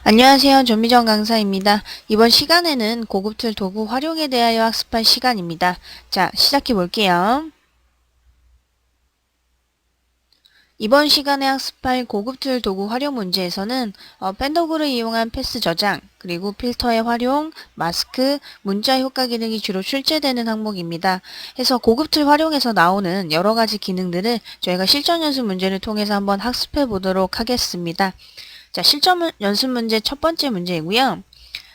안녕하세요. 전미정 강사입니다. 이번 시간에는 고급 툴 도구 활용에 대하여 학습할 시간입니다. 자, 시작해 볼게요. 이번 시간에 학습할 고급 툴 도구 활용 문제에서는 펜더글을 이용한 패스 저장, 그리고 필터의 활용, 마스크, 문자 효과 기능이 주로 출제되는 항목입니다. 해서 고급 툴 활용에서 나오는 여러 가지 기능들을 저희가 실전 연습 문제를 통해서 한번 학습해 보도록 하겠습니다. 자, 실전 연습 문제 첫 번째 문제이고요.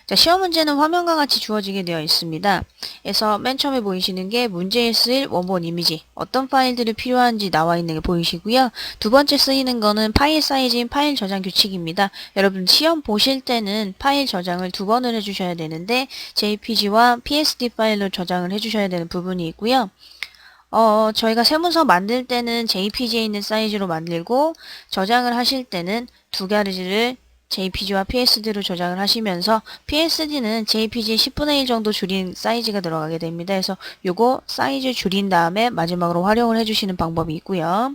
자, 시험 문제는 화면과 같이 주어지게 되어 있습니다. 그래서 맨 처음에 보이시는 게 문제에 쓰일 원본 이미지, 어떤 파일들이 필요한지 나와 있는 게 보이시고요. 두 번째 쓰이는 거는 파일 사이즈인 파일 저장 규칙입니다. 여러분 시험 보실 때는 파일 저장을 두 번을 해주셔야 되는데 JPG와 PSD 파일로 저장을 해주셔야 되는 부분이 있고요. 저희가 세문서 만들 때는 JPG에 있는 사이즈로 만들고 저장을 하실 때는 두 가지를 JPG와 PSD로 저장을 하시면서 PSD는 JPG 10분의 1 정도 줄인 사이즈가 들어가게 됩니다. 그래서 요거 사이즈 줄인 다음에 마지막으로 활용을 해주시는 방법이 있고요.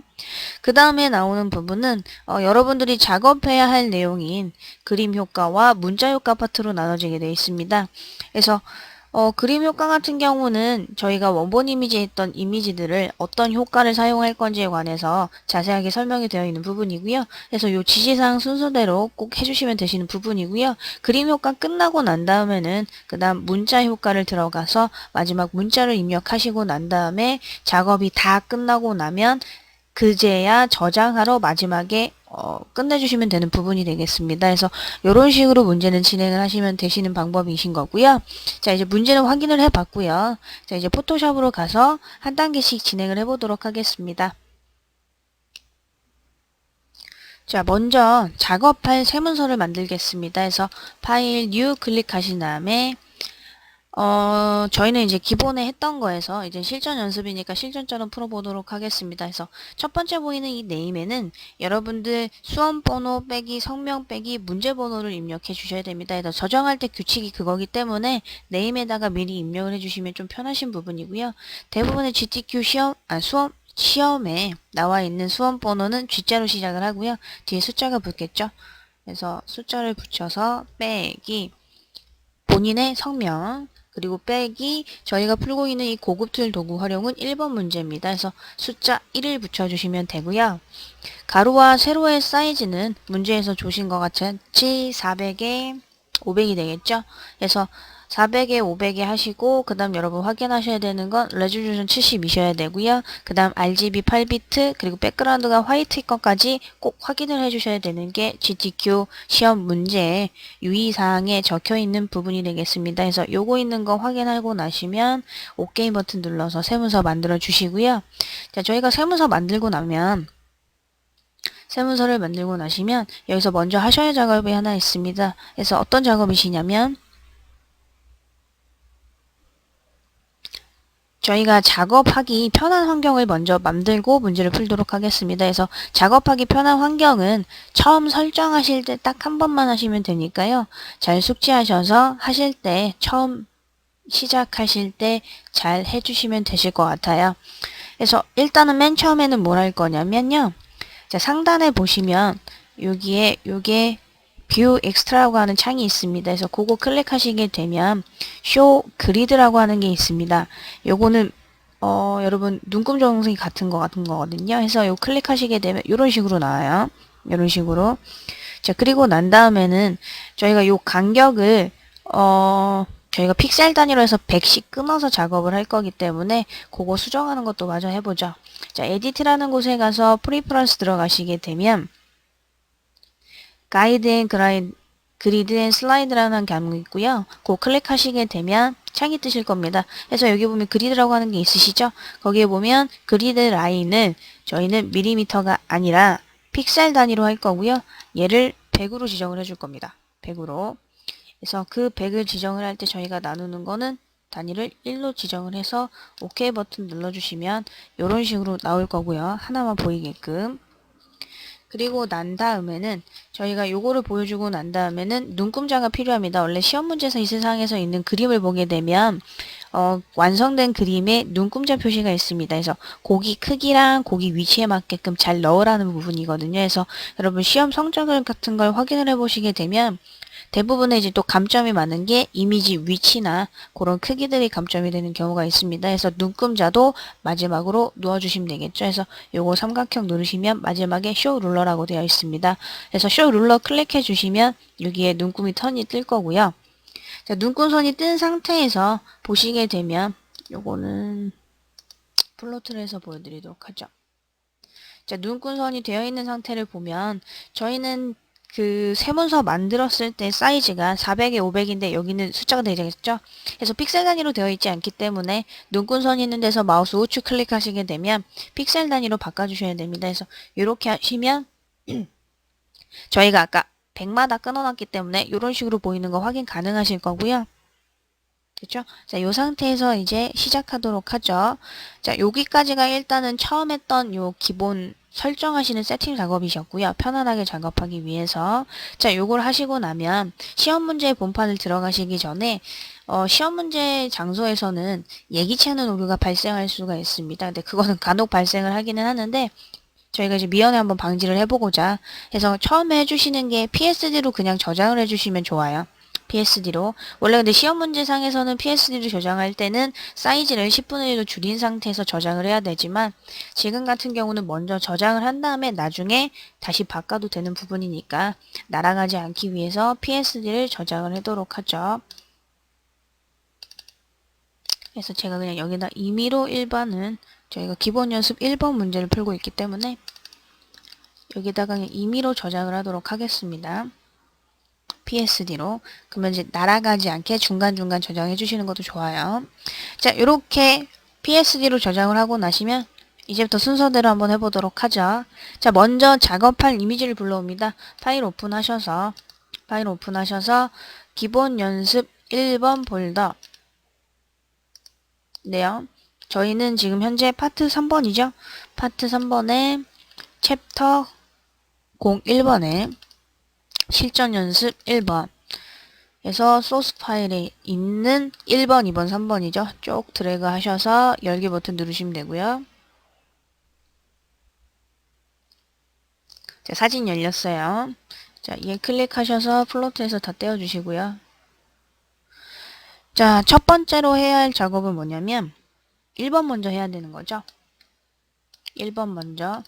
그 다음에 나오는 부분은 여러분들이 작업해야 할 내용인 그림 효과와 문자 효과 파트로 나눠지게 되어 있습니다. 그래서 그림 효과 같은 경우는 저희가 원본 이미지에 있던 이미지들을 어떤 효과를 사용할 건지에 관해서 자세하게 설명이 되어 있는 부분이고요. 그래서 이 지시사항 순서대로 꼭 해주시면 되시는 부분이고요. 그림 효과 끝나고 난 다음에는 그 다음 문자 효과를 들어가서 마지막 문자를 입력하시고 난 다음에 작업이 다 끝나고 나면 그제야 저장하러 마지막에 끝내주시면 되는 부분이 되겠습니다. 그래서 이런 식으로 문제는 진행을 하시면 되시는 방법이신 거고요. 자, 이제 문제는 확인을 해봤고요. 자, 이제 포토샵으로 가서 한 단계씩 진행을 해보도록 하겠습니다. 자, 먼저 작업할 세문서를 만들겠습니다. 그래서 파일 뉴 클릭하신 다음에 저희는 이제 기본에 했던 거에서 이제 실전 연습이니까 실전처럼 풀어보도록 하겠습니다. 그래서 첫 번째 보이는 이 네임에는 여러분들 수험 번호 빼기 성명 빼기 문제 번호를 입력해 주셔야 됩니다. 그래서 저장할 때 규칙이 그거기 때문에 네임에다가 미리 입력을 해주시면 좀 편하신 부분이고요. 대부분의 GTQ 시험에 나와 있는 수험 번호는 G자로 시작을 하고요. 뒤에 숫자가 붙겠죠. 그래서 숫자를 붙여서 빼기 본인의 성명 그리고 빼기 저희가 풀고 있는 이 고급 툴 도구 활용은 1번 문제입니다. 그래서 숫자 1을 붙여주시면 되고요. 가로와 세로의 사이즈는 문제에서 조신 것 같이 400에 500이 되겠죠. 그래서 400에 500에 하시고 그 다음 여러분 확인하셔야 되는 건 레졸루션 70이셔야 되고요. 그 다음 RGB 8비트 그리고 백그라운드가 화이트일 것까지 꼭 확인을 해주셔야 되는 게 GTQ 시험 문제 유의사항에 적혀있는 부분이 되겠습니다. 그래서 요거 있는 거 확인하고 나시면 OK 버튼 눌러서 세문서 만들어 주시고요. 자, 저희가 세문서 만들고 나면 세문서를 만들고 나시면 여기서 먼저 하셔야 할 작업이 하나 있습니다. 그래서 어떤 작업이시냐면 저희가 작업하기 편한 환경을 먼저 만들고 문제를 풀도록 하겠습니다. 그래서 작업하기 편한 환경은 처음 설정하실 때 딱 한 번만 하시면 되니까요. 잘 숙지하셔서 하실 때 처음 시작하실 때 잘 해주시면 되실 것 같아요. 그래서 일단은 맨 처음에는 뭘 할 거냐면요. 자, 상단에 보시면 여기에 요게 뷰 엑스트라라고 하는 창이 있습니다. 그래서 그거 클릭하시게 되면 쇼 그리드라고 하는 게 있습니다. 요거는 여러분 눈금 정성이 같은 거거든요. 그래서 요 클릭하시게 되면 이런 식으로 나와요. 이런 식으로. 자, 그리고 난 다음에는 저희가 요 간격을 저희가 픽셀 단위로 해서 100씩 끊어서 작업을 할 거기 때문에 그거 수정하는 것도 마저 해보죠. 자, 에디트라는 곳에 가서 프리퍼런스 들어가시게 되면 가이드 앤 그리드 앤 슬라이드라는 과목이 있고요. 그거 클릭하시게 되면 창이 뜨실 겁니다. 그래서 여기 보면 그리드라고 하는 게 있으시죠? 거기에 보면 그리드 라인을 저희는 밀리미터가 아니라 픽셀 단위로 할 거고요. 얘를 100으로 지정을 해줄 겁니다. 100으로. 그래서 그 100을 지정을 할 때 저희가 나누는 거는 단위를 1로 지정을 해서 OK 버튼 눌러주시면 이런 식으로 나올 거고요. 하나만 보이게끔. 그리고 난 다음에는 저희가 요거를 보여주고 난 다음에는 눈금자가 필요합니다. 원래 시험 문제에서 이 세상에서 있는 그림을 보게 되면 완성된 그림에 눈금자 표시가 있습니다. 그래서 고기 크기랑 고기 위치에 맞게끔 잘 넣으라는 부분이거든요. 그래서 여러분 시험 성적을 같은 걸 확인을 해 보시게 되면 대부분의 이제 또 감점이 많은 게 이미지 위치나 그런 크기들이 감점이 되는 경우가 있습니다. 그래서 눈금자도 마지막으로 누워주시면 되겠죠. 그래서 요거 삼각형 누르시면 마지막에 쇼 룰러라고 되어 있습니다. 그래서 쇼 룰러 클릭해 주시면 여기에 눈금이 턴이 뜰 거고요. 자, 눈금선이 뜬 상태에서 보시게 되면 요거는 플로트를 해서 보여드리도록 하죠. 자, 눈금선이 되어 있는 상태를 보면 저희는 그 세문서 만들었을 때 사이즈가 400에 500인데 여기는 숫자가 되겠죠. 그래서 픽셀 단위로 되어 있지 않기 때문에 눈금선이 있는 데서 마우스 우측 클릭하시게 되면 픽셀 단위로 바꿔주셔야 됩니다. 그래서 이렇게 하시면 저희가 아까 100마다 끊어놨기 때문에 이런 식으로 보이는 거 확인 가능하실 거고요. 그렇죠? 자, 요 상태에서 이제 시작하도록 하죠. 자, 여기까지가 일단은 처음 했던 요 기본 설정하시는 세팅 작업이셨고요. 편안하게 작업하기 위해서. 자, 요걸 하시고 나면 시험 문제 본판을 들어가시기 전에 시험 문제 장소에서는 예기치 않은 오류가 발생할 수가 있습니다. 근데 그거는 간혹 발생을 하기는 하는데 저희가 이제 미연에 한번 방지를 해보고자 해서 처음에 해주시는 게 PSD로 그냥 저장을 해주시면 좋아요. PSD로. 원래 근데 시험 문제상에서는 PSD로 저장할 때는 사이즈를 10분의 1로 줄인 상태에서 저장을 해야 되지만 지금 같은 경우는 먼저 저장을 한 다음에 나중에 다시 바꿔도 되는 부분이니까 날아가지 않기 위해서 PSD를 저장을 하도록 하죠. 그래서 제가 그냥 여기다 임의로 1번은 저희가 기본 연습 1번 문제를 풀고 있기 때문에 여기다가 그냥 임의로 저장을 하도록 하겠습니다. PSD로. 그러면 이제 날아가지 않게 중간중간 저장해 주시는 것도 좋아요. 자, 이렇게 PSD로 저장을 하고 나시면 이제부터 순서대로 한번 해보도록 하죠. 자, 먼저 작업할 이미지를 불러옵니다. 파일 오픈하셔서 기본 연습 1번 폴더. 네요. 저희는 지금 현재 파트 3번이죠. 파트 3번에 챕터 01번에 실전 연습 1번 에서 소스 파일에 있는 1번, 2번, 3번이죠. 쭉 드래그 하셔서 열기 버튼 누르시면 되고요. 자, 사진 열렸어요. 자, 얘 클릭하셔서 플로트에서 다 떼어주시고요. 자, 첫 번째로 해야 할 작업은 뭐냐면 1번 먼저 해야 되는 거죠. 1번 먼저.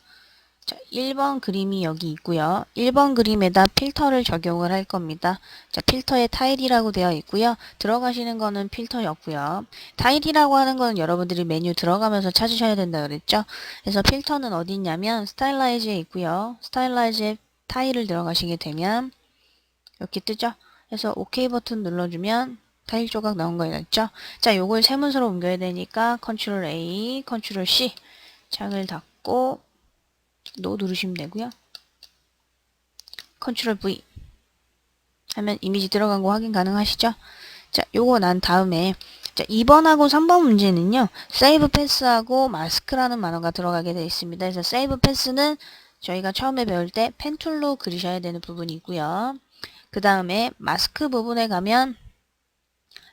자, 1번 그림이 여기 있고요. 1번 그림에다 필터를 적용을 할 겁니다. 자, 필터에 타일이라고 되어 있고요. 들어가시는 거는 필터였고요. 타일이라고 하는 거는 여러분들이 메뉴 들어가면서 찾으셔야 된다 그랬죠. 그래서 필터는 어디 있냐면 스타일라이즈에 있고요. 스타일라이즈에 타일을 들어가시게 되면 이렇게 뜨죠. 그래서 OK 버튼 눌러주면 타일 조각 나온 거 있죠. 자, 요걸 세문서로 옮겨야 되니까 컨트롤 A, 컨트롤 C 창을 닫고 노 누르시면 되고요. 컨트롤 V 하면 이미지 들어간 거 확인 가능하시죠? 자, 요거 난 다음에 자, 2번하고 3번 문제는요. 세이브 패스하고 마스크라는 만화가 들어가게 되어 있습니다. 그래서 세이브 패스는 저희가 처음에 배울 때 펜툴로 그리셔야 되는 부분이 있고요. 그 다음에 마스크 부분에 가면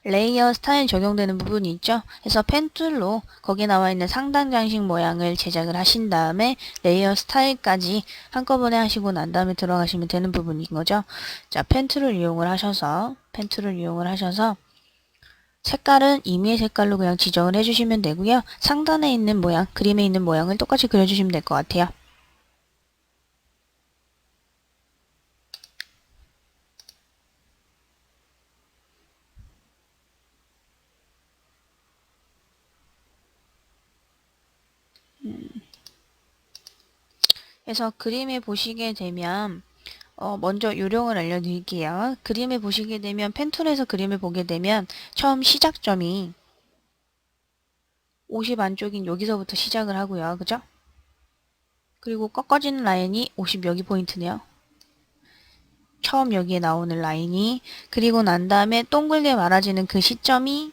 레이어 스타일 적용되는 부분이 있죠. 그래서 펜툴로 거기에 나와 있는 상단 장식 모양을 제작을 하신 다음에 레이어 스타일까지 한꺼번에 하시고 난 다음에 들어가시면 되는 부분인 거죠. 자, 펜툴을 이용을 하셔서 색깔은 임의의 색깔로 그냥 지정을 해주시면 되고요. 상단에 있는 모양, 그림에 있는 모양을 똑같이 그려주시면 될 것 같아요. 그래서 그림에 보시게 되면 먼저 요령을 알려드릴게요. 그림에 보시게 되면 펜툴에서 그림을 보게 되면 처음 시작점이 50 안쪽인 여기서부터 시작을 하고요. 그죠? 그리고 꺾어지는 라인이 50 여기 포인트네요. 처음 여기에 나오는 라인이 그리고 난 다음에 동글게 말아지는 그 시점이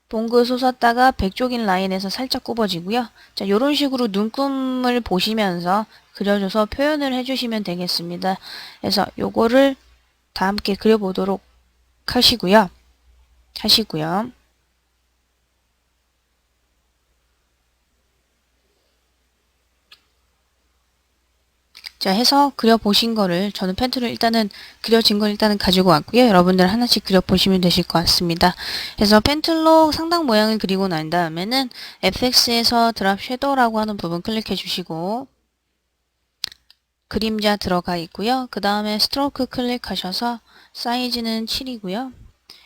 봉그 솟았다가 백쪽인 라인에서 살짝 굽어지고요. 자, 요런 식으로 눈금을 보시면서 그려줘서 표현을 해주시면 되겠습니다. 그래서 요거를 다 함께 그려보도록 하시고요. 하시고요. 자, 해서 그려보신 거를, 저는 펜툴을 일단은 그려진 걸 일단은 가지고 왔고요. 여러분들 하나씩 그려보시면 되실 것 같습니다. 그래서 펜툴로 상당 모양을 그리고 난 다음에는 FX에서 드랍 섀도우라고 하는 부분 클릭해 주시고 그림자 들어가 있고요. 그 다음에 스트로크 클릭하셔서 사이즈는 7이고요.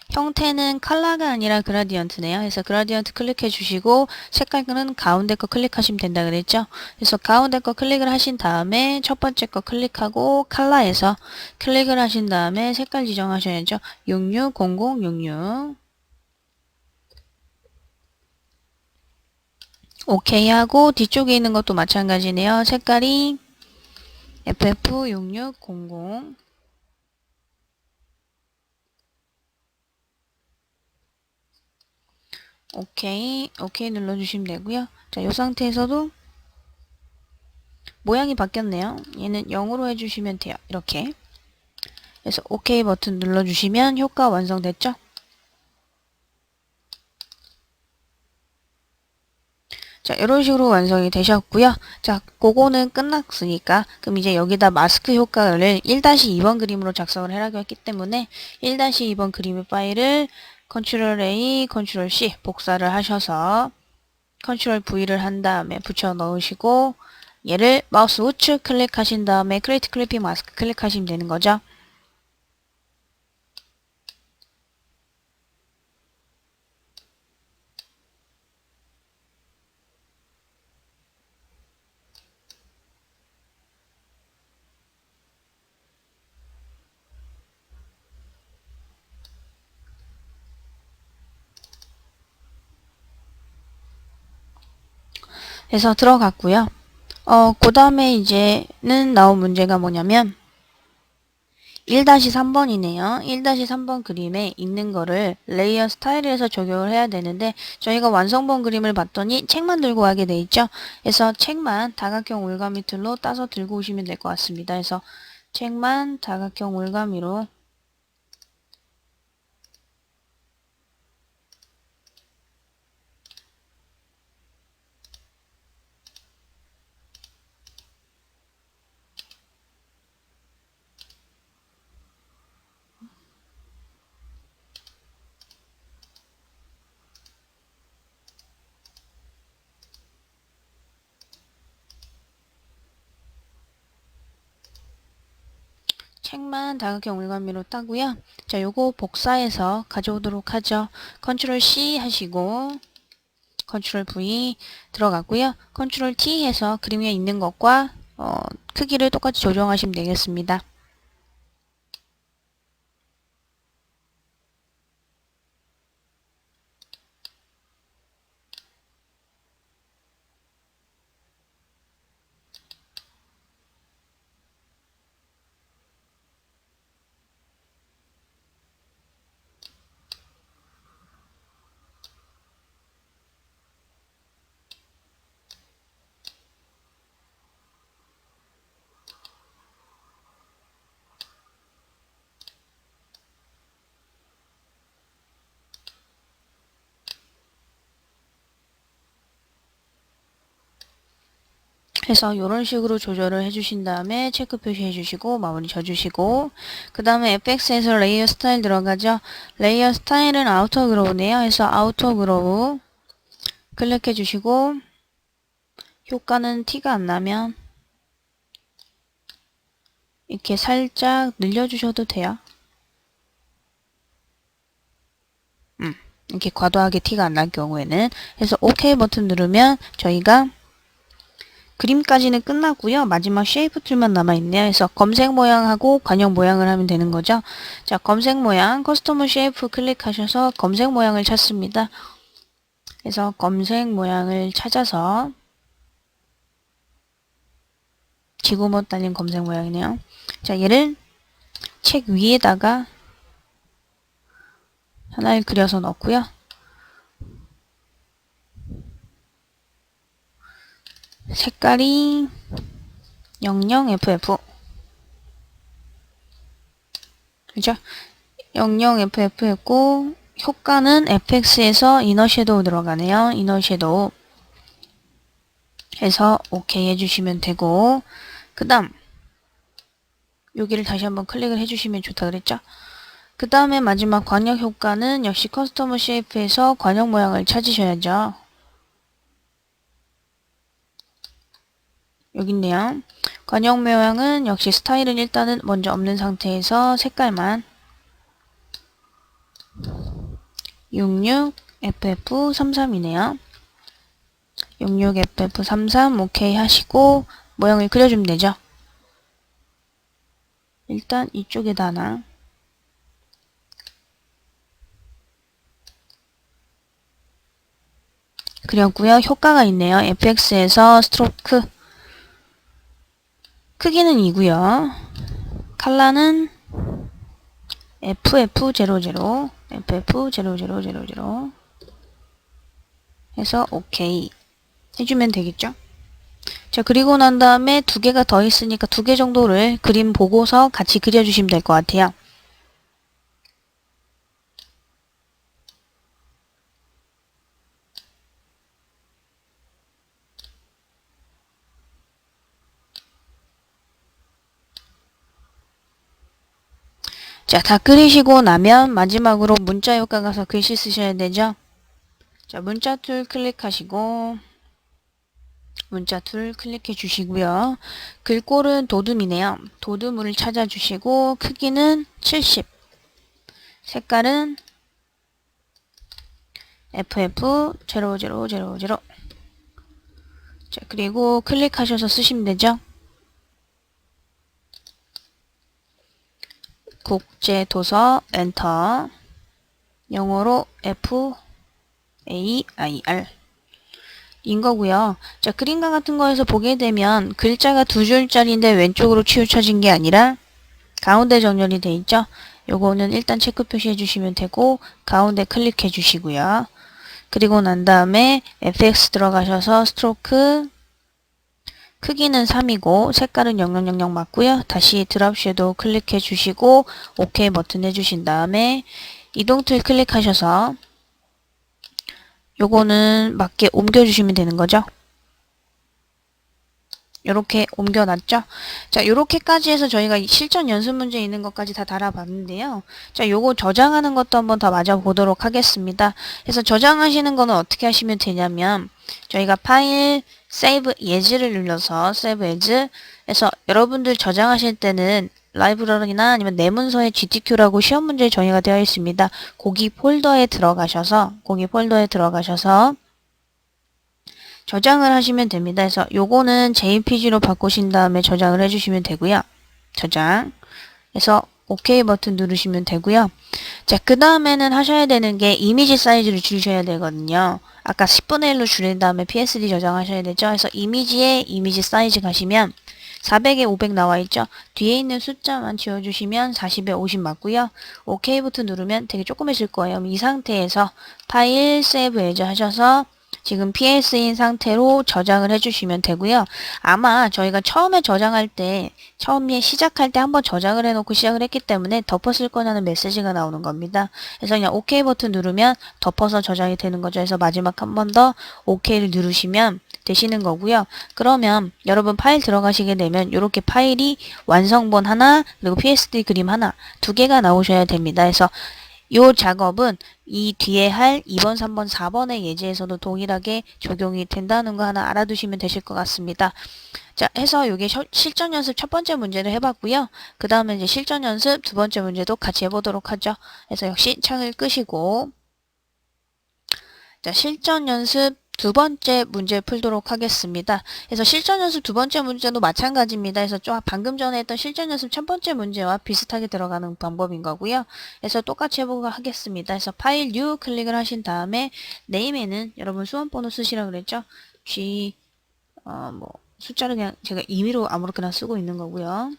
형태는 컬러가 아니라 그라디언트네요. 그래서 그라디언트 클릭해 주시고 색깔은 가운데 거 클릭하시면 된다 그랬죠. 그래서 가운데 거 클릭을 하신 다음에 첫 번째 거 클릭하고 컬러에서 클릭을 하신 다음에 색깔 지정하셔야죠. 660066 오케이 하고 뒤쪽에 있는 것도 마찬가지네요. 색깔이 FF6600 오케이 눌러주시면 되고요. 자, 이 상태에서도 모양이 바뀌었네요. 얘는 0으로 해주시면 돼요. 이렇게. 그래서 오케이 버튼 눌러주시면 효과 완성됐죠? 자, 이런 식으로 완성이 되셨고요. 자, 그거는 끝났으니까 그럼 이제 여기다 마스크 효과를 1-2번 그림으로 작성을 해라고 했기 때문에 1-2번 그림의 파일을 컨트롤 A, 컨트롤 C 복사를 하셔서 컨트롤 V를 한 다음에 붙여 넣으시고 얘를 마우스 우측 클릭하신 다음에 크리에이트 클리핑 마스크 클릭하시면 되는 거죠. 해서 들어갔고요. 그 다음에 이제는 나온 문제가 뭐냐면 1-3번이네요. 1-3번 그림에 있는 거를 레이어 스타일에서 적용을 해야 되는데 저희가 완성본 그림을 봤더니 책만 들고 가게 돼 있죠. 그래서 책만 다각형 올가미 툴로 따서 들고 오시면 될 것 같습니다. 그래서 책만 다각형 올가미로 책만 다각형 올가미로 따고요. 자, 요거 복사해서 가져오도록 하죠. 컨트롤 C 하시고 컨트롤 V 들어갔고요. 컨트롤 T 해서 그림 위에 있는 것과 크기를 똑같이 조정하시면 되겠습니다. 해서 이런 식으로 조절을 해주신 다음에 체크 표시해 주시고 마무리 져주시고 그 다음에 FX에서 레이어 스타일 들어가죠. 레이어 스타일은 아우터 그로우네요. 그래서 아우터 그로우 클릭해 주시고 효과는 티가 안 나면 이렇게 살짝 늘려주셔도 돼요. 이렇게 과도하게 티가 안 날 경우에는 그래서 OK 버튼 누르면 저희가 그림까지는 끝났고요. 마지막 쉐이프 툴만 남아있네요. 그래서 검색 모양하고 관형 모양을 하면 되는 거죠. 자, 검색 모양, 커스터머 쉐이프 클릭하셔서 검색 모양을 찾습니다. 그래서 검색 모양을 찾아서 지구못 달린 검색 모양이네요. 자, 얘를 책 위에다가 하나를 그려서 넣고요. 색깔이 00FF 그죠? 00FF 했고 효과는 fx에서 이너 섀도우 들어가네요. 이너 섀도우 해서 오케이 해주시면 되고, 그 다음 여기를 다시 한번 클릭을 해주시면 좋다 그랬죠? 그 다음에 마지막 관역 효과는 역시 커스터머 쉐이프에서 관역 모양을 찾으셔야죠. 여기 있네요. 관역 모양은 역시 스타일은 일단은 먼저 없는 상태에서 색깔만 66FF33이네요. 66FF33 오케이 하시고 모양을 그려주면 되죠. 일단 이쪽에다 하나 그렸고요. 효과가 있네요. FX에서 스트로크 크기는 2고요. 컬러는 FF00 FF0000 해서 오케이 해주면 되겠죠. 자, 그리고 난 다음에 두 개가 더 있으니까 두 개 정도를 그림 보고서 같이 그려주시면 될 것 같아요. 자, 다 그리시고 나면 마지막으로 문자 효과 가서 글씨 쓰셔야 되죠. 자, 문자 툴 클릭하시고 문자 툴 클릭해 주시고요. 글꼴은 도둠이네요. 도둠을 찾아주시고 크기는 70 색깔은 FF0000 자, 그리고 클릭하셔서 쓰시면 되죠. 국제도서 엔터 영어로 FAIR 인 거고요. 자, 그림과 같은 거에서 보게 되면 글자가 두 줄짜리인데 왼쪽으로 치우쳐진 게 아니라 가운데 정렬이 돼 있죠. 요거는 일단 체크 표시해 주시면 되고 가운데 클릭해 주시고요. 그리고 난 다음에 FX 들어가셔서 스트로크 크기는 3이고 색깔은 0000 맞고요. 다시 드랍 섀도우 클릭해 주시고 OK 버튼 해주신 다음에 이동 툴 클릭하셔서 요거는 맞게 옮겨주시면 되는 거죠. 요렇게 옮겨놨죠. 자, 요렇게까지 해서 저희가 실전 연습 문제 있는 것까지 다 달아봤는데요. 자, 요거 저장하는 것도 한번 더 맞아 보도록 하겠습니다. 그래서 저장하시는 거는 어떻게 하시면 되냐면 저희가 파일 Save As를 눌러서 Save As 해서 여러분들 저장하실 때는 라이브러리나 아니면 내 문서에 GTQ라고 시험 문제 정의가 되어 있습니다. 거기 폴더에 들어가셔서 저장을 하시면 됩니다. 그래서 요거는 JPG로 바꾸신 다음에 저장을 해주시면 되고요. 저장. 그래서 OK 버튼 누르시면 되고요. 자, 그 다음에는 하셔야 되는 게 이미지 사이즈를 줄이셔야 되거든요. 아까 10분의 1로 줄인 다음에 PSD 저장하셔야 되죠. 그래서 이미지에 이미지 사이즈 가시면 400에 500 나와 있죠. 뒤에 있는 숫자만 지워주시면 40에 50 맞고요. OK 버튼 누르면 되게 조그매질 거예요. 이 상태에서 파일 Save As 하셔서 지금 PS인 상태로 저장을 해주시면 되고요. 아마 저희가 처음에 저장할 때, 처음에 시작할 때 한번 저장을 해놓고 시작을 했기 때문에 덮었을 거라는 메시지가 나오는 겁니다. 그래서 그냥 OK 버튼 누르면 덮어서 저장이 되는 거죠. 그래서 마지막 한 번 더 OK를 누르시면 되시는 거고요. 그러면 여러분 파일 들어가시게 되면 이렇게 파일이 완성본 하나, 그리고 PSD 그림 하나, 두 개가 나오셔야 됩니다. 그래서 요 작업은 이 뒤에 할 2번, 3번, 4번의 예제에서도 동일하게 적용이 된다는 거 하나 알아두시면 되실 것 같습니다. 자, 해서 요게 실전 연습 첫 번째 문제를 해봤고요. 그 다음에 이제 실전 연습 두 번째 문제도 같이 해보도록 하죠. 그래서 역시 창을 끄시고, 자, 실전 연습 두 번째 문제 풀도록 하겠습니다. 그래서 실전 연습 두 번째 문제도 마찬가지입니다. 그래서 좀 방금 전에 했던 실전 연습 첫 번째 문제와 비슷하게 들어가는 방법인 거고요. 그래서 똑같이 해보도록 하겠습니다. 그래서 파일 New 클릭을 하신 다음에 네임에는 여러분 수험번호 쓰시라고 그랬죠? 숫자를 그냥 제가 임의로 아무렇게나 쓰고 있는 거고요.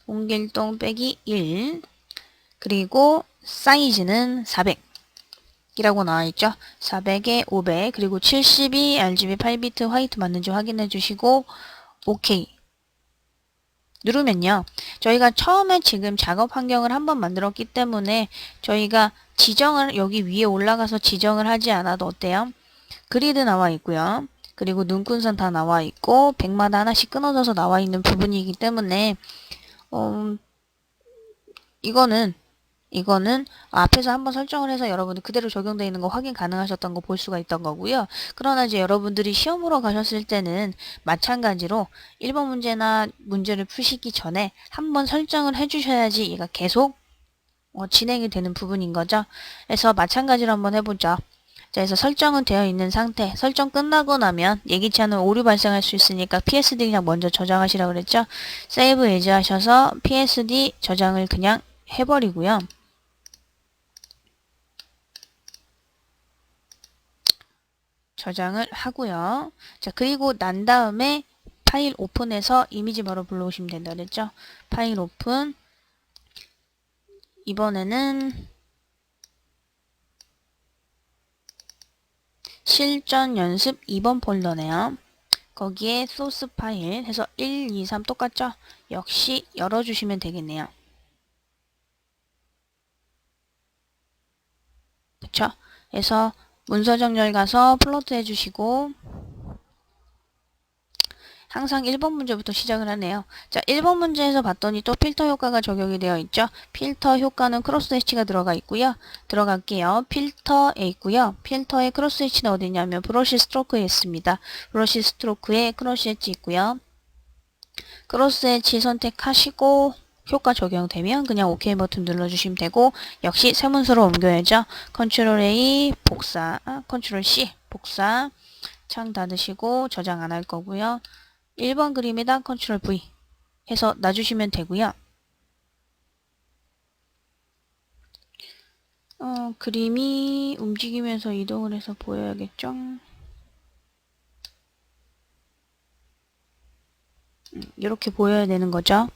홍길동 빼기 1 그리고 사이즈는 400 이라고 나와있죠. 400에 500 그리고 72 RGB 8비트 화이트 맞는지 확인해 주시고 OK 누르면요. 저희가 처음에 지금 작업 환경을 한번 만들었기 때문에 저희가 지정을 여기 위에 올라가서 지정을 하지 않아도 어때요? 그리드 나와 있고요. 그리고 눈꾼선 다 나와 있고 백마다 하나씩 끊어져서 나와 있는 부분이기 때문에 이거는 앞에서 한번 설정을 해서 여러분들 그대로 적용되어 있는 거 확인 가능하셨던 거 볼 수가 있던 거고요. 그러나 이제 여러분들이 시험으로 가셨을 때는 마찬가지로 1번 문제나 문제를 푸시기 전에 한번 설정을 해주셔야지 얘가 계속 진행이 되는 부분인 거죠. 그래서 마찬가지로 한번 해보죠. 자, 그래서 설정은 되어 있는 상태. 설정 끝나고 나면 예기치 않은 오류 발생할 수 있으니까 PSD 그냥 먼저 저장하시라고 그랬죠. 세이브 에즈 하셔서 PSD 저장을 그냥 해버리고요. 저장을 하고요. 자, 그리고 난 다음에 파일 오픈해서 이미지 바로 불러오시면 된다 그랬죠. 파일 오픈. 이번에는 실전 연습 2번 폴더네요. 거기에 소스 파일 해서 1, 2, 3 똑같죠? 역시 열어주시면 되겠네요. 그쵸? 그래서 문서 정렬 가서 플로트 해주시고 항상 1번 문제부터 시작을 하네요. 자, 1번 문제에서 봤더니 또 필터 효과가 적용이 되어 있죠. 필터 효과는 크로스 해치가 들어가 있고요. 들어갈게요. 필터에 있고요. 필터의 크로스 해치는 어디 있냐면 브러쉬 스트로크에 있습니다. 브러쉬 스트로크에 크로스 해치 있고요. 크로스 해치 선택하시고 효과 적용되면 그냥 OK 버튼 눌러주시면 되고 역시 새 문서로 옮겨야죠. 컨트롤 A 복사, 컨트롤 C 복사 창 닫으시고 저장 안 할 거고요. 1번 그림에다 컨트롤 V 해서 놔주시면 되고요. 그림이 움직이면서 이동을 해서 보여야겠죠. 이렇게 보여야 되는 거죠.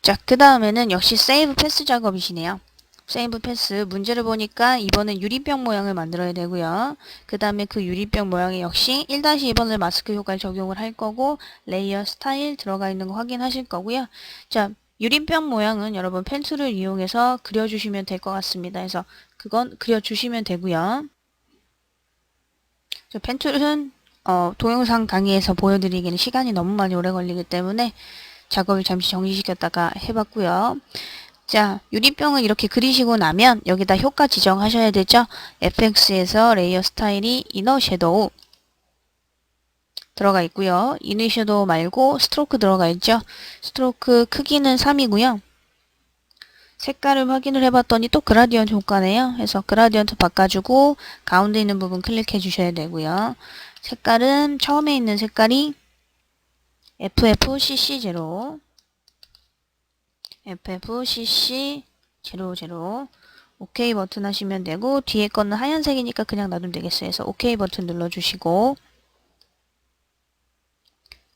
자, 그 다음에는 역시 세이브 패스 작업이시네요. 세이브 패스 문제를 보니까 이번엔 유리병 모양을 만들어야 되고요. 그 다음에 그 유리병 모양에 역시 1-2번을 마스크 효과를 적용을 할 거고 레이어 스타일 들어가 있는 거 확인하실 거고요. 자, 유리병 모양은 여러분 펜툴을 이용해서 그려주시면 될 것 같습니다. 그래서 그건 그려주시면 되고요. 펜툴은 동영상 강의에서 보여드리기는 시간이 너무 많이 오래 걸리기 때문에 작업을 잠시 정지시켰다가 해봤고요. 자, 유리병을 이렇게 그리시고 나면 여기다 효과 지정하셔야 되죠. FX에서 레이어 스타일이 이너 섀도우 들어가 있고요. 이너 섀도우 말고 스트로크 들어가 있죠. 스트로크 크기는 3이고요. 색깔을 확인을 해봤더니 또 그라디언트 효과네요. 그래서 그라디언트 바꿔주고 가운데 있는 부분 클릭해 주셔야 되고요. 색깔은 처음에 있는 색깔이 FFCC0 FFCC00 OK 버튼 하시면 되고 뒤에 거는 하얀색이니까 그냥 놔두면 되겠어요. 그래서 OK 버튼 눌러주시고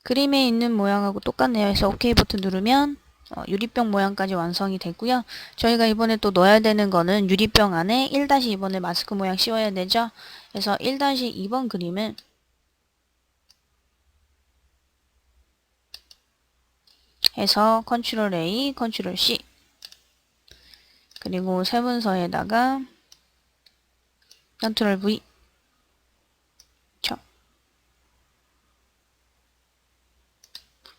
그림에 있는 모양하고 똑같네요. 그래서 OK 버튼 누르면 유리병 모양까지 완성이 되고요. 저희가 이번에 또 넣어야 되는 거는 유리병 안에 1-2번을 마스크 모양 씌워야 되죠. 그래서 1-2번 그림을 해서 컨트롤 A, 컨트롤 C 그리고 새 문서에다가 컨트롤 V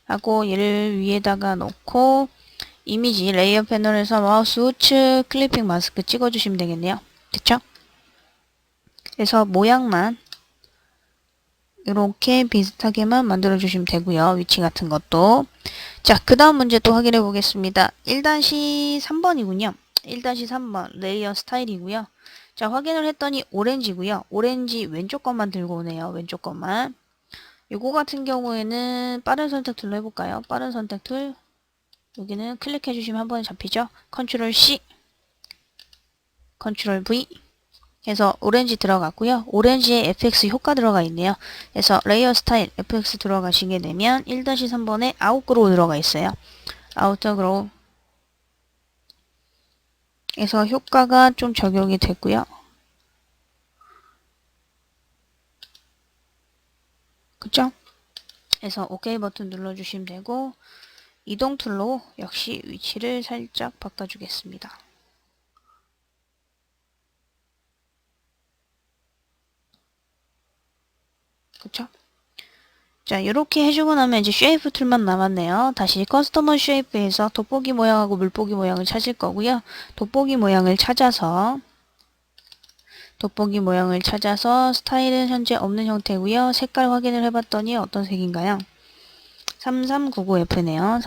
하고 얘를 위에다가 놓고 이미지 레이어 패널에서 마우스 우측 클리핑 마스크 찍어주시면 되겠네요. 됐죠? 그래서 모양만 이렇게 비슷하게만 만들어 주시면 되고요. 위치 같은 것도. 자, 그 다음 문제 또 확인해 보겠습니다. 1-3번이군요. 1-3번 레이어 스타일이고요. 자, 확인을 했더니 오렌지고요. 오렌지 왼쪽 것만 들고 오네요. 왼쪽 것만. 요거 같은 경우에는 빠른 선택 툴로 해볼까요? 빠른 선택 툴. 여기는 클릭해 주시면 한 번에 잡히죠? 컨트롤 C, 컨트롤 V 해서 오렌지 들어갔고요. 오렌지에 FX 효과 들어가 있네요. 그래서 레이어 스타일 FX 들어가시게 되면 1-3번에 아웃그로우 들어가 있어요. 아웃그로우 그래서 효과가 좀 적용이 됐고요. 그쵸? 그래서 OK 버튼 눌러주시면 되고 이동 툴로 역시 위치를 살짝 바꿔주겠습니다. 그쵸? 자, 이렇게 해주고 나면 이제 쉐이프 툴만 남았네요. 다시 커스터머 쉐이프에서 돋보기 모양하고 물보기 모양을 찾을 거고요. 돋보기 모양을 찾아서 스타일은 현재 없는 형태고요. 색깔 확인을 해봤더니 어떤 색인가요? 3399F네요.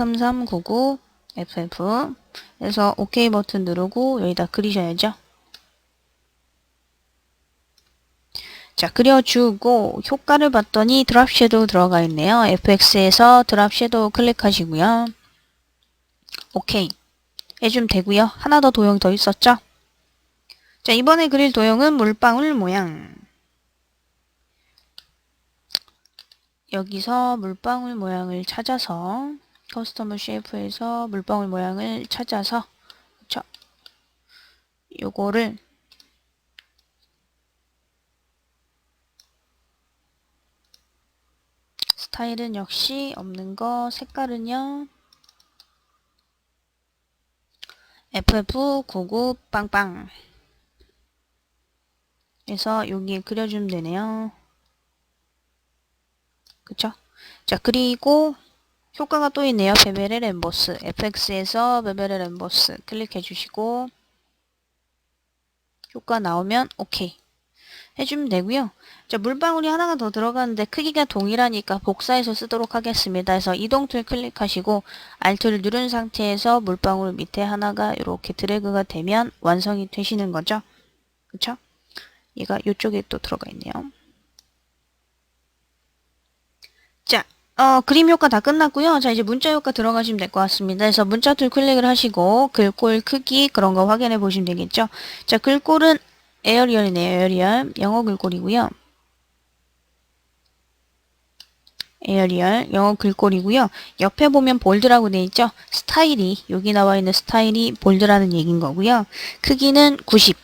3399FF. 그래서 OK 버튼 누르고 여기다 그리셔야죠. 자, 그려주고 효과를 봤더니 드랍 섀도우 들어가 있네요. FX에서 드랍 섀도우 클릭하시고요. OK 해주면 되고요. 하나 더 도형 더 있었죠? 자, 이번에 그릴 도형은 물방울 모양. 여기서 물방울 모양을 찾아서 커스터머 쉐이프에서 물방울 모양을 찾아서 그쵸? 요거를 스타일은 역시 없는 거, 색깔은요 FF99 빵빵 그래서 여기에 그려주면 되네요. 그쵸? 자, 그리고 효과가 또 있네요. 베벨의 엠보스. FX에서 베벨의 엠보스 클릭해 주시고 효과 나오면 OK 해주면 되고요. 자, 물방울이 하나가 더 들어가는데 크기가 동일하니까 복사해서 쓰도록 하겠습니다. 그래서 이동 툴 클릭하시고 Alt를 누른 상태에서 물방울 밑에 하나가 이렇게 드래그가 되면 완성이 되시는 거죠. 그쵸? 얘가 이쪽에 또 들어가 있네요. 자, 그림 효과 다 끝났고요. 자, 이제 문자 효과 들어가시면 될 것 같습니다. 그래서 문자 툴 클릭을 하시고 글꼴 크기 그런 거 확인해 보시면 되겠죠. 자, 글꼴은 에어리얼이네요. 에어리얼. 영어 글꼴이고요. 에어리얼. 영어 글꼴이고요. 옆에 보면 볼드라고 되어 있죠. 스타일이 여기 나와 있는 스타일이 볼드라는 얘기인 거고요. 크기는 90.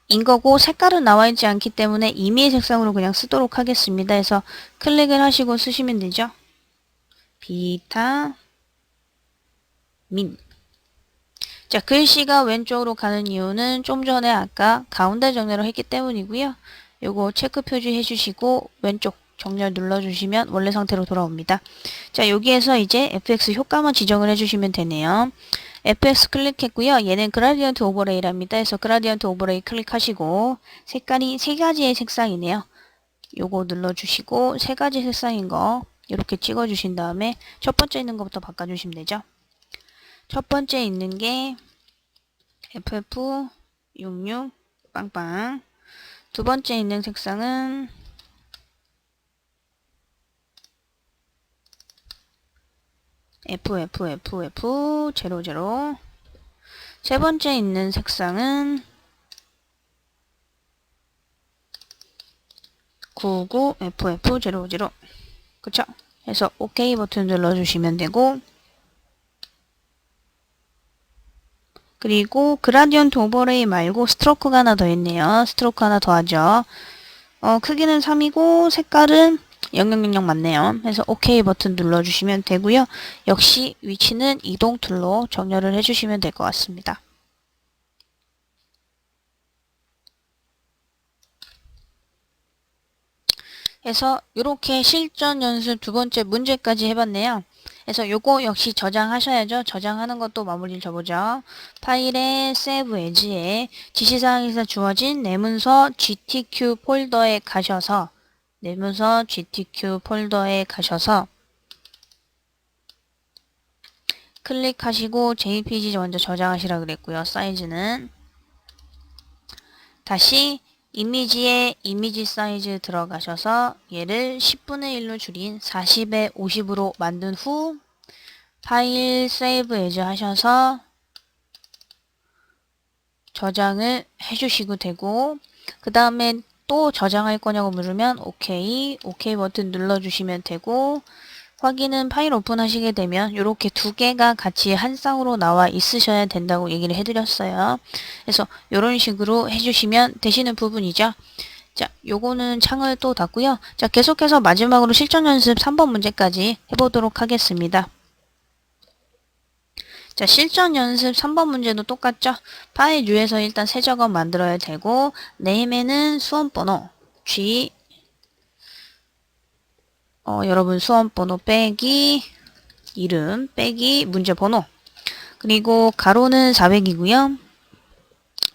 인 거고 색깔은 나와 있지 않기 때문에 임의의 색상으로 그냥 쓰도록 하겠습니다. 해서 클릭을 하시고 쓰시면 되죠. 비타민. 자, 글씨가 왼쪽으로 가는 이유는 좀 전에 아까 가운데 정렬을 했기 때문이고요. 요거 체크 표시 해주시고 왼쪽 정렬 눌러주시면 원래 상태로 돌아옵니다. 자, 여기에서 이제 FX 효과만 지정을 해주시면 되네요. FX 클릭했고요. 얘는 그라디언트 오버레이랍니다. 그래서 그라디언트 오버레이 클릭하시고 색깔이 세 가지의 색상이네요. 요거 눌러주시고 세 가지 색상인 거 이렇게 찍어주신 다음에 첫 번째 있는 것부터 바꿔주시면 되죠. 첫 번째 있는 게 FF66 빵빵. 두 번째 있는 색상은 FFFF00. 세 번째 있는 색상은 99FF00. 그쵸? 그래서 OK 버튼 눌러주시면 되고 그리고 그라디언트 오버레이 말고 스트로크가 하나 더 있네요. 스트로크 하나 더 하죠. 크기는 3이고 색깔은 0000 맞네요. 그래서 OK 버튼 눌러주시면 되고요. 역시 위치는 이동 툴로 정렬을 해주시면 될 것 같습니다. 그래서 이렇게 실전 연습 두 번째 문제까지 해봤네요. 그래서 요거 역시 저장하셔야죠. 저장하는 것도 마무리를 줘보죠. 파일에 Save As에 지시사항에서 주어진 내문서 GTQ 폴더에 가셔서 클릭하시고 JPG 먼저 저장하시라 그랬고요. 사이즈는 다시 이미지에 이미지 사이즈 들어가셔서 얘를 10분의 1로 줄인 40에 50으로 만든 후 파일 세이브 에즈 하셔서 저장을 해주시고 되고 그 다음에 또 저장할 거냐고 물으면 OK 버튼 눌러주시면 되고 확인은 파일 오픈하시게 되면 이렇게 두 개가 같이 한 쌍으로 나와 있으셔야 된다고 얘기를 해드렸어요. 그래서 이런 식으로 해주시면 되시는 부분이죠. 자, 요거는 창을 또 닫고요. 자, 계속해서 마지막으로 실전 연습 3번 문제까지 해보도록 하겠습니다. 자, 실전 연습 3번 문제도 똑같죠? 파일 U에서 일단 새 작업 만들어야 되고, 네임에는 수험번호, G, 여러분 수험번호 빼기, 이름 빼기, 문제번호. 그리고 가로는 400이고요.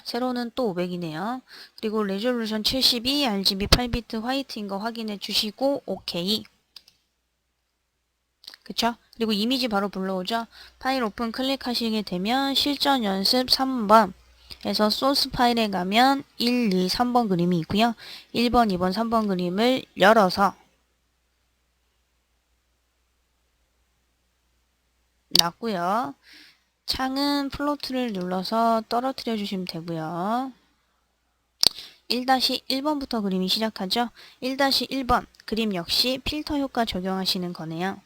세로는 또 500이네요. 그리고 레졸루션 72, RGB 8비트 화이트인 거 확인해 주시고, 오케이. 그쵸? 그리고 이미지 바로 불러오죠? 파일 오픈 클릭하시게 되면 실전 연습 3번 에서 소스 파일에 가면 1, 2, 3번 그림이 있고요. 1번, 2번, 3번 그림을 열어서 놨고요. 창은 플로트를 눌러서 떨어뜨려 주시면 되고요. 1-1번부터 그림이 시작하죠. 1-1번 그림 역시 필터 효과 적용하시는 거네요.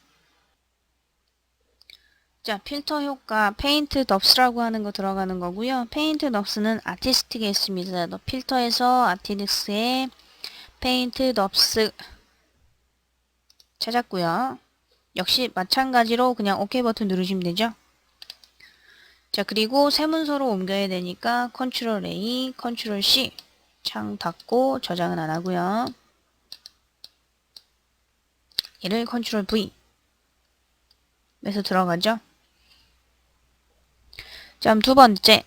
자, 필터 효과 페인트 덥스라고 하는 거 들어가는 거고요. 페인트 덥스는 아티스틱에 있습니다. 필터에서 아티스트에 페인트 덥스 찾았고요. 역시 마찬가지로 그냥 OK 버튼 누르시면 되죠. 자, 그리고 새 문서로 옮겨야 되니까 컨트롤 A, 컨트롤 C 창 닫고 저장은 안 하고요. 얘를 컨트롤 V 에서 들어가죠. 자, 두 번째.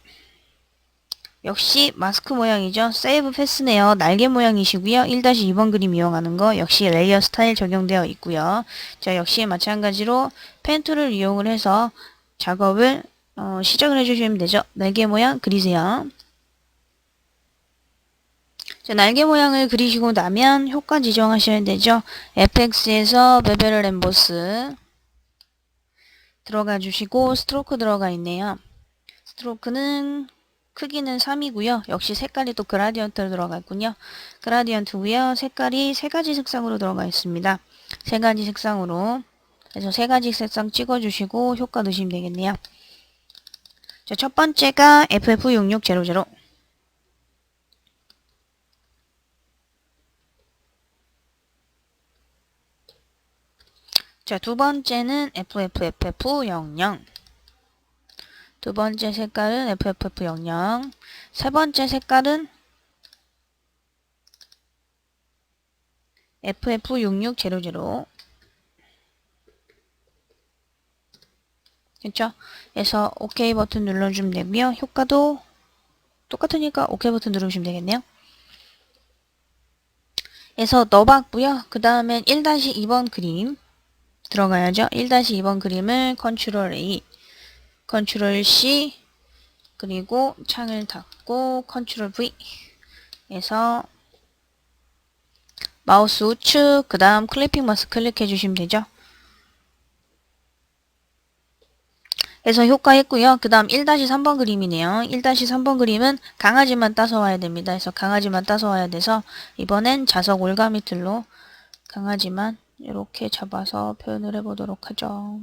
역시 마스크 모양이죠. 세이브 패스네요. 날개 모양이시고요. 1-2번 그림 이용하는 거 역시 레이어 스타일 적용되어 있고요. 자, 역시 마찬가지로 펜 툴을 이용을 해서 작업을 시작을 해주시면 되죠. 날개 모양 그리세요. 자, 날개 모양을 그리시고 나면 효과 지정하셔야 되죠. FX에서 베벨 엠보스 들어가 주시고 스트로크 들어가 있네요. 스트로크는 크기는 3이고요. 역시 색깔이 또 그라디언트로 들어가 있군요. 그라디언트고요. 색깔이 세 가지 색상으로 들어가 있습니다. 세 가지 색상으로 그래서 세 가지 색상 찍어주시고 효과 넣으시면 되겠네요. 자, 첫 번째가 FF6600 자, 두 번째는 FFFF00 두 번째 색깔은 FFF00 세 번째 색깔은 FF6600 그쵸? 그래서 OK 버튼 눌러주면 되고요. 효과도 똑같으니까 OK 버튼 누르시면 되겠네요. 그래서 넣어봤고요. 그 다음엔 1-2번 그림 들어가야죠. 1-2번 그림을 컨트롤 A, 컨트롤 C, 그리고 창을 닫고 컨트롤 V 에서 마우스 우측, 그 다음 클리핑 마스 클릭해 주시면 되죠. 그래서 효과 했고요. 그 다음 1-3번 그림이네요. 1-3번 그림은 강아지만 따서 와야 됩니다. 그래서 강아지만 따서 와야 돼서 이번엔 자석 올가미 틀로 강아지만 이렇게 잡아서 표현을 해보도록 하죠.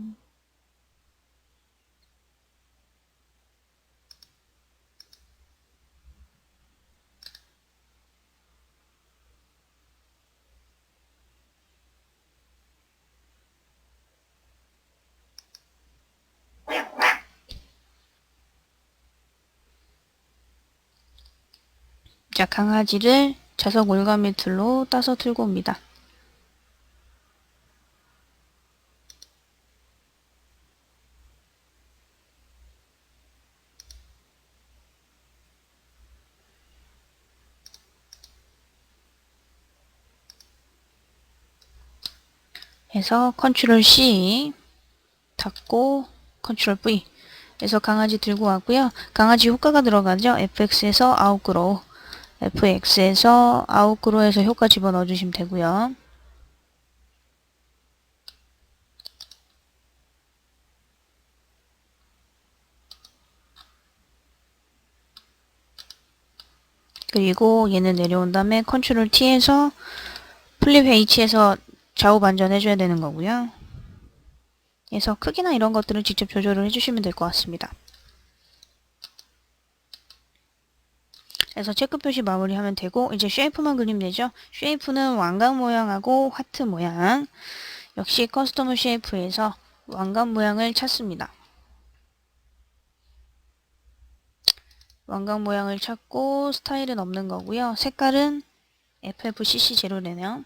자, 강아지를 자석 올가미 틀로 따서 들고 옵니다. 해서 컨트롤 C 닫고 컨트롤 V 해서 강아지 들고 왔고요. 강아지 효과가 들어가죠. FX에서 아웃그로우 FX에서 아웃그로우에서 효과 집어넣어 주시면 되고요. 그리고 얘는 내려온 다음에 컨트롤 T에서 플립 H에서 좌우 반전 해줘야 되는 거고요. 그래서 크기나 이런 것들은 직접 조절을 해주시면 될 것 같습니다. 그래서 체크 표시 마무리하면 되고 이제 쉐이프만 그리면 되죠. 쉐이프는 왕관 모양하고 하트 모양. 역시 커스텀 쉐이프에서 왕관 모양을 찾습니다. 왕관 모양을 찾고 스타일은 없는 거고요. 색깔은 FFCC 제로네요.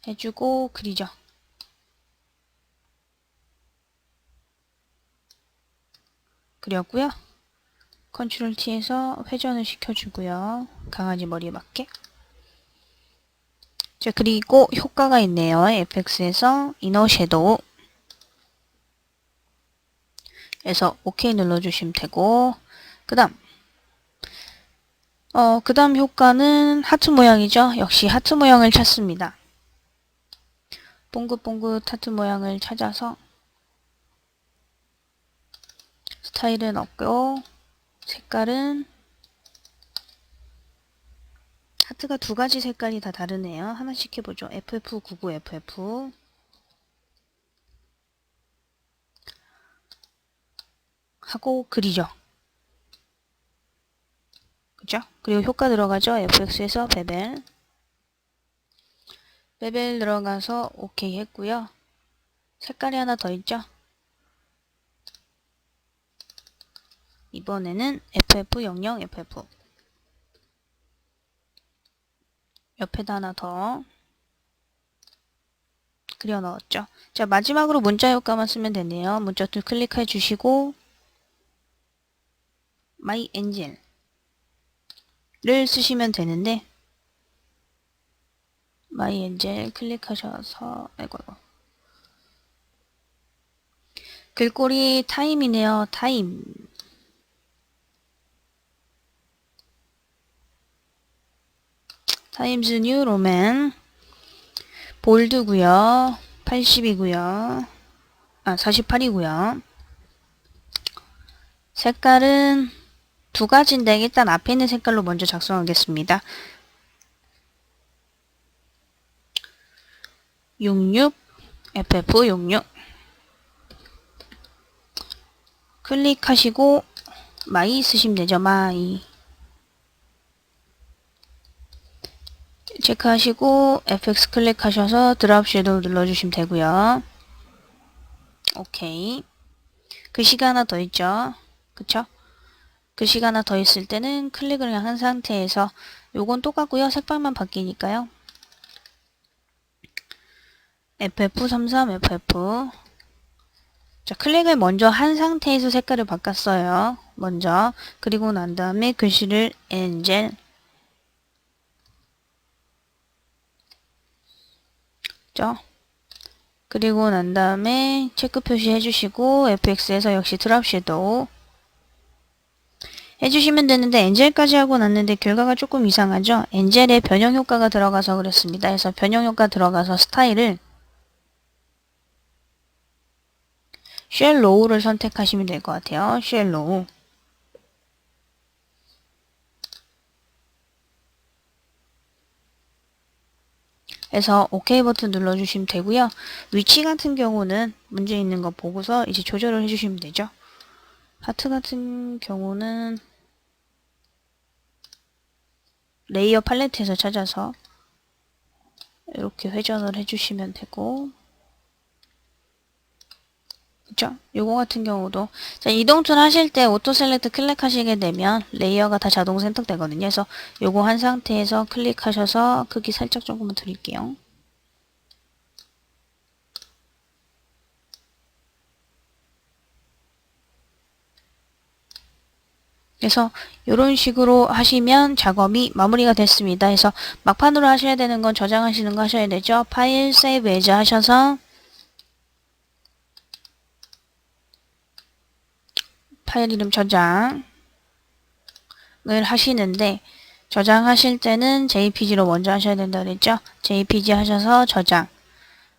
해주고 그리죠. 그렸고요. 컨트롤 T에서 회전을 시켜주고요. 강아지 머리에 맞게. 자, 그리고 효과가 있네요. FX에서 이너 섀도우. 그래서 OK 눌러주시면 되고, 그 다음 효과는 하트 모양이죠. 역시 하트 모양을 찾습니다. 뽕긋뽕긋 하트 모양을 찾아서 스타일은 없고 색깔은 하트가 두 가지 색깔이 다 다르네요. 하나씩 해보죠. FF99FF 하고 그리죠. 그죠? 그리고 효과 들어가죠. FX에서 베벨 들어가서 OK 했고요. 색깔이 하나 더 있죠. 이번에는 FF00FF 옆에다 하나 더 그려 넣었죠. 자, 마지막으로 문자 효과만 쓰면 되네요. 문자 툴 클릭해 주시고 마이 엔젤을 쓰시면 되는데 마이 엔젤 클릭하셔서 아이고 글꼴이 타임이네요. 타임. 타임즈 뉴 로맨 볼드고요. 80이고요. 48이고요. 색깔은 두 가지인데 일단 앞에 있는 색깔로 먼저 작성하겠습니다. 66 FF66 클릭하시고 마이 쓰시면 되죠. 마이 체크하시고 FX 클릭하셔서 드랍 섀도우 눌러주시면 되고요. 오케이. 글씨가 하나 더 있죠. 그쵸? 글씨가 하나 더 있을 때는 클릭을 그냥 한 상태에서 요건 똑같고요. 색깔만 바뀌니까요. FF33FF 자, 클릭을 먼저 한 상태에서 색깔을 바꿨어요. 먼저. 그리고 난 다음에 글씨를 엔젤 그리고 난 다음에 체크 표시 해주시고 FX에서 역시 드랍 섀도우 해주시면 되는데 엔젤까지 하고 났는데 결과가 조금 이상하죠. 엔젤에 변형 효과가 들어가서 그렇습니다. 그래서 변형 효과 들어가서 스타일을 쉘로우를 선택하시면 될 것 같아요. 쉘로우 그래서 OK 버튼 눌러주시면 되고요. 위치 같은 경우는 문제 있는 거 보고서 이제 조절을 해주시면 되죠. 하트 같은 경우는 레이어 팔레트에서 찾아서 이렇게 회전을 해주시면 되고 그쵸? 요거 같은 경우도 자, 이동 툴 하실 때 오토 셀렉트 클릭하시게 되면 레이어가 다 자동 선택되거든요. 그래서 요거 한 상태에서 클릭하셔서 크기 살짝 조금만 드릴게요. 그래서 이런 식으로 하시면 작업이 마무리가 됐습니다. 그래서 막판으로 하셔야 되는 건 저장하시는 거 하셔야 되죠. 파일 세이브 에즈 하셔서 파일 이름 저장을 하시는데 저장하실 때는 JPG로 먼저 하셔야 된다 그랬죠. JPG 하셔서 저장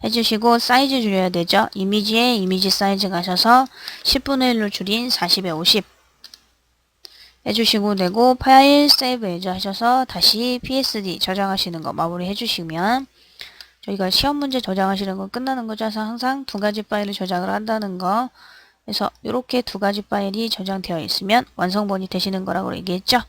해주시고 사이즈 줄여야 되죠. 이미지에 이미지 사이즈 가셔서 10분의 1로 줄인 40에 50 해주시고 되고 파일 세이브 에즈 하셔서 다시 PSD 저장하시는 거 마무리 해주시면 저희가 시험 문제 저장하시는 거 끝나는 거죠. 그래서 항상 두 가지 파일을 저장을 한다는 거 그래서 이렇게 두 가지 파일이 저장되어 있으면 완성본이 되시는 거라고 얘기했죠.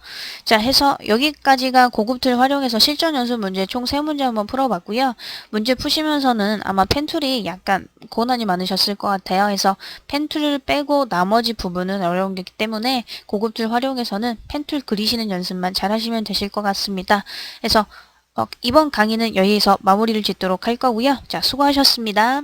자, 해서 여기까지가 고급 툴 활용해서 실전 연습 문제 총 3문제 한번 풀어봤고요. 문제 푸시면서는 아마 펜툴이 약간 고난이 많으셨을 것 같아요. 그래서 펜툴을 빼고 나머지 부분은 어려운 게 있기 때문에 고급 툴 활용해서는 펜툴 그리시는 연습만 잘 하시면 되실 것 같습니다. 그래서 이번 강의는 여기서 마무리를 짓도록 할 거고요. 자, 수고하셨습니다.